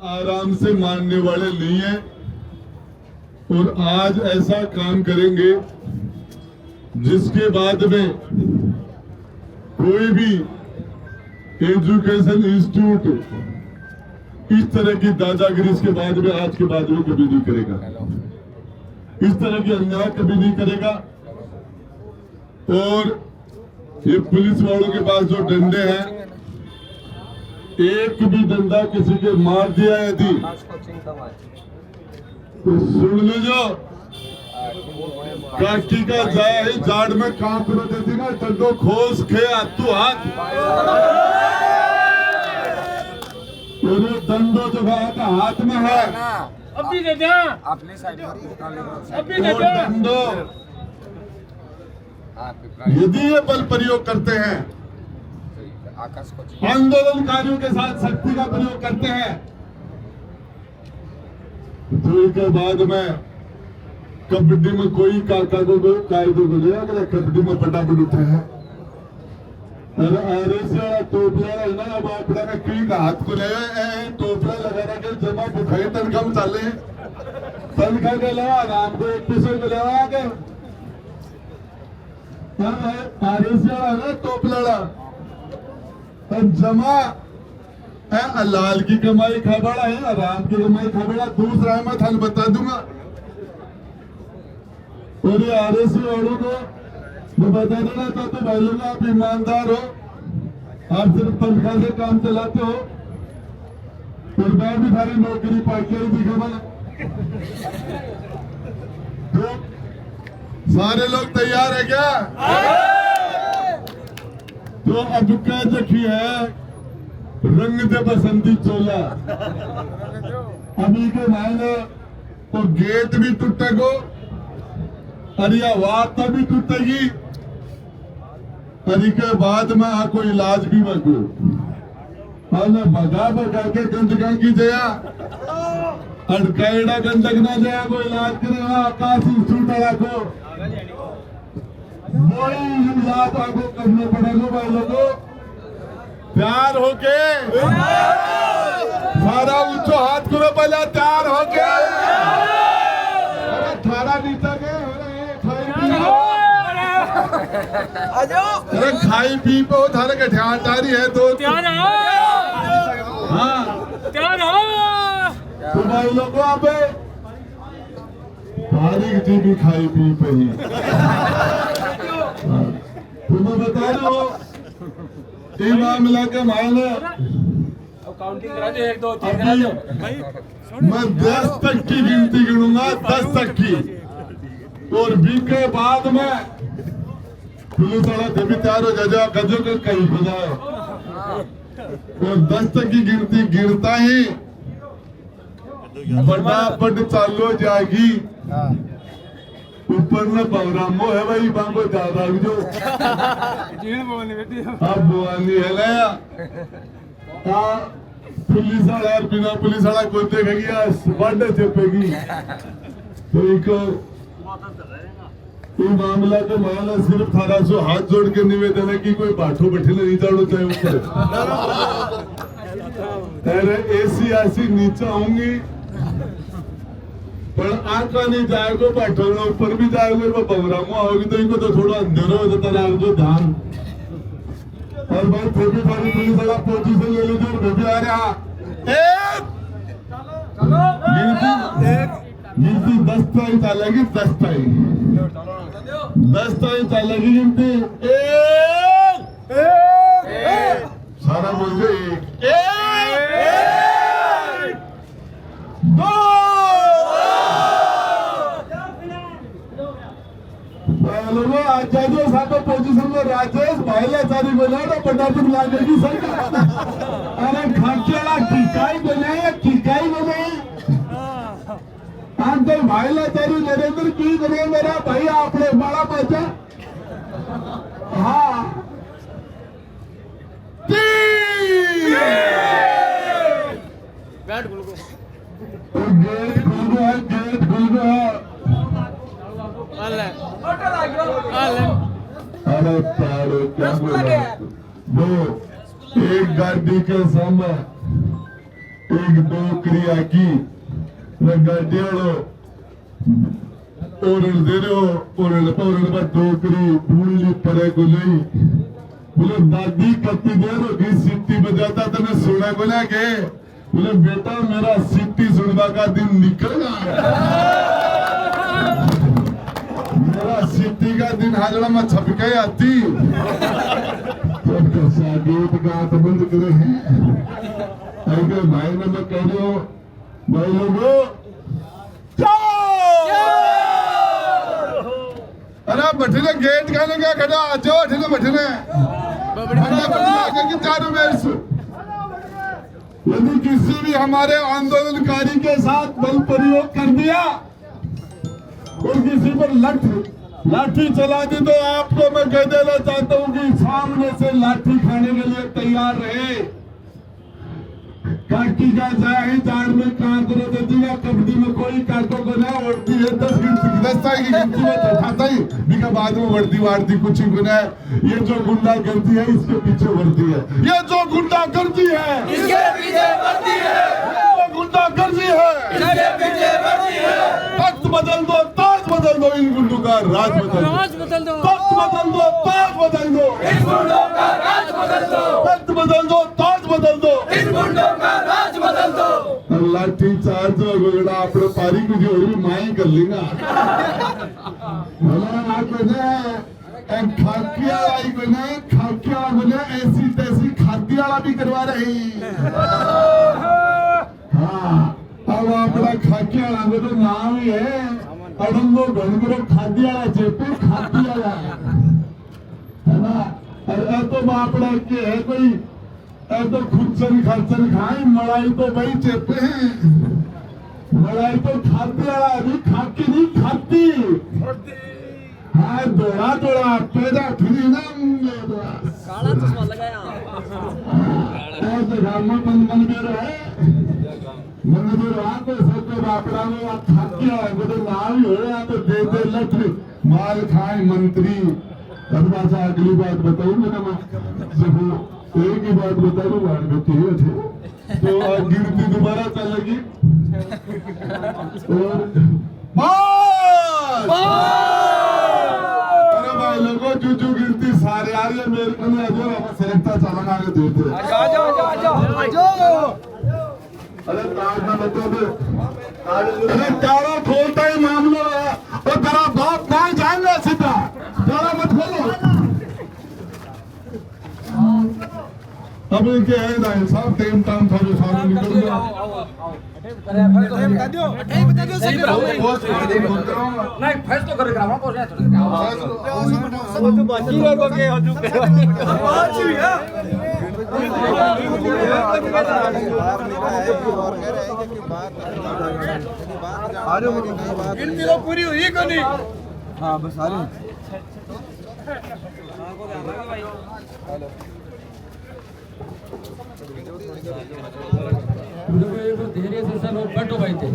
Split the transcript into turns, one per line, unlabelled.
आराम से मानने वाले नहीं है और आज ऐसा काम करेंगे जिसके बाद में कोई भी एजुकेशन इंस्टीट्यूट इस तरह की दादागिरी इसके बाद में आज के बाद में कभी नहीं करेगा, इस तरह की अन्याय कभी नहीं करेगा। और ये पुलिस वालों के पास जो डंडे हैं, एक भी डंडा किसी के मार दिया यदि तो सुन लीजो, काटी का जाए जाड़ में कांप देती ना, डंडो खोस खे हाथों हाथ दंडो जो का हाथ में है
अभी दे दे
अपने साइड
अभी दे दे
दंडो यदि ये बल प्रयोग करते हैं,
आकाश को
आंदोलनकारियों के साथ शक्ति का प्रयोग करते हैं, तो इसके बाद में कबड्डी में कोई काका को कायदे को लिया अगर कबड्डी में फटाफट उठे हैं। अरे से टोपिया है ना, अब अपना का की हाथ को ले टोपिया लगा के जमा बुखाई तनखा में चाले तनखा के लगा आराम को 2100 को लगा के आरे से है ना टोपला जमा है लाल की कमाई खबड़ा है, आराम की कमाई खबड़ा। दूसरा मैं थान बता दूंगा और ये आरएसी वालों को मैं बता देना चाहता हूँ, भाई लोग आप ईमानदार हो, आप सिर्फ तनख्वाह से काम चलाते हो और मैं भी सारी नौकरी पाई थी खबर। तो सारे लोग तैयार है क्या? तो अब क्या जखी है रंग दे बसंती चोला, अभी के मायने तो गेट भी टूटेगो, अरिया वार्ता भी टूटेगी, अरे के बाद में कोई इलाज भी बगो भगा भगा के गंदगा की जया अड़काइडा गंदक ना जया कोई इलाज करेगा आकाश इंस्टीट्यूट को इलाज आपको करने पड़ेगा। भाई लोगों तैयार होके सारा ऊंचो हाथ को पहले तैयार होके थारा नीचा के अरे खाई पी पे थारे के ठाटारी है तो हाँ तो भाई लोगों आप तारीख जी भी खाई पी पे ही तुम्हें बता दो ये मामला के मायने
काउंटिंग करा दे 1 2 3 करा दो।
मैं 10 तक की गिनती गिनूंगा, 10 तक की, और बी के बाद में पुलिस वाला जब भी तैयार हो जाए गजों के कहीं हो जाए और 10 तक की गिनती गिरता ही फटाफट चालू हो जाएगी। ऊपर में प्रोग्रामो है भाई बांगो ज्यादा जो अब बोवानी है गया पुलिस वाला बिना पुलिस वाला कोई देखेगी बर्थडे चपेगी। तो ये मामला तो मामला सिर्फ थारा सो हाथ जोड़ के निवेदन है कि कोई बाठो बैठे नहीं जाड़ो चाहे ऊपर अरे ऐसी ऐसी नीचे होंगी पर आंका नहीं जाएगा बैठो ऊपर भी जाएगा वो बमरामो आओगी तो इनको तो थोड़ा अंधेरा हो जाता है जो ध्यान। और भाई फिर भी सारी पुलिस वाला पोजीशन ले लीजिए और भी आ रहा गिनती 10 टाइम चलेगी, 10 टाइम 10 टाइम चलेगी गिनती सारा बोल गए 1 2 लोगों आचार्य साहब पोजीशन में राजेश भाईला चारी बोला ना पंडापुर लागेगी सर अरे खाकियाला किकाई बनाया किकाई बनाया तो भाईला चारी नरेंद्र की करे मेरा भाई आपने बड़ा बचा हाँ
बैठ गुलगो
गेट खुल है गेट खुल है अरे तारो क्या बोला दो एक गाड़ी के सामने एक डोकरी आकी गाड़ियाड़ो ओरण दे रहे हो ओरण पर डोकरी भूलनी पड़े को नहीं बोले दादी कत्ती दे रहे की सिट्टी बजाता तने सुना को ना के बोले बेटा मेरा सिट्टी सुनवा का दिन निकलेगा मेरा सिट्टी का दिन हाजरा में छपके आती तो गीत गात बंद करे हैं अगर भाई ने मैं कह रही हूँ भाई लोगों अरे बठिने गेट खाने क्या खड़ा आज बठिने चारों में यदि किसी भी हमारे आंदोलनकारी के साथ बल प्रयोग कर दिया और किसी पर लाठी चला दी तो आपको मैं कह देना चाहता हूँ कि सामने से लाठी खाने के लिए तैयार रहे काकी का जाए जाड़ में कांत रो देती है कबड्डी में कोई काको को ना उड़ती है 10 की गिनती में तो खाता ही बिका बाद में वर्दी वार्दी कुछ ही गुना है ये जो गुंडा गर्दी है इसके पीछे वर्दी है ये जो गुंडा गर्दी है
इसके पीछे वर्दी है
ये गुंडा गर्दी है
इसके पीछे वर्दी है
तख्त बदल दो ताज बदल दो इन गुंडों का राज बदल दो तख्त बदल दो ताज बदल दो
इन गुंडों का राज बदल दो
तख्त बदल दो ताज बदल दो
इन गुंडों का राज बदल दो
लाठी चार्ज वगैरह आपने पारी की जोड़ी माई कर लेगा खाकिया आई बने खाकिया बने ऐसी तैसी खादी वाला भी करवा रही हाँ अब अपना खाकिया वाला तो नाम ही है अड़ंगो घनगरो खादी वाला चेपे खादी वाला है ना अरे तो बापड़ा के है कोई तो खुदसन खर्चन खाए मलाई तो भाई चेपे हैं मलाई तो खाती वाला अभी खाकी नहीं खाती हाँ दौड़ा दौड़ा पैदा फिरी ना
काला चश्मा लगाया
ऐसे घर में मन में रहे मन में रहा तो सबके बापड़ा में खाकी वाला तो नाम ही हो रहा तो दे दे लठ माल खाए मंत्री अब अगली बात बताऊँ मैं एक ही बात बता दो वार्ड में थे तो गिनती दोबारा चलेगी अरे भाई लोगों जो गिनती सारे आ रही है मेरे को नहीं आ जाओ सेलेक्टर चलाना आगे देते अरे ताज ना बता दे अरे तारा खोलता ही मामला है और तेरा बाप कहाँ जाएंगे सीधा तारा मत खोलो अब इनके है ना इंसान टेम टाइम था जो सामने निकल गया
बता दो सही नहीं फैस तो करेगा वहां पर
वो तो बाकी लोगों के हजू
गिनती तो पूरी हुई को नहीं
हाँ बस आ रहे
धैर्य से सब बैठो भाई थे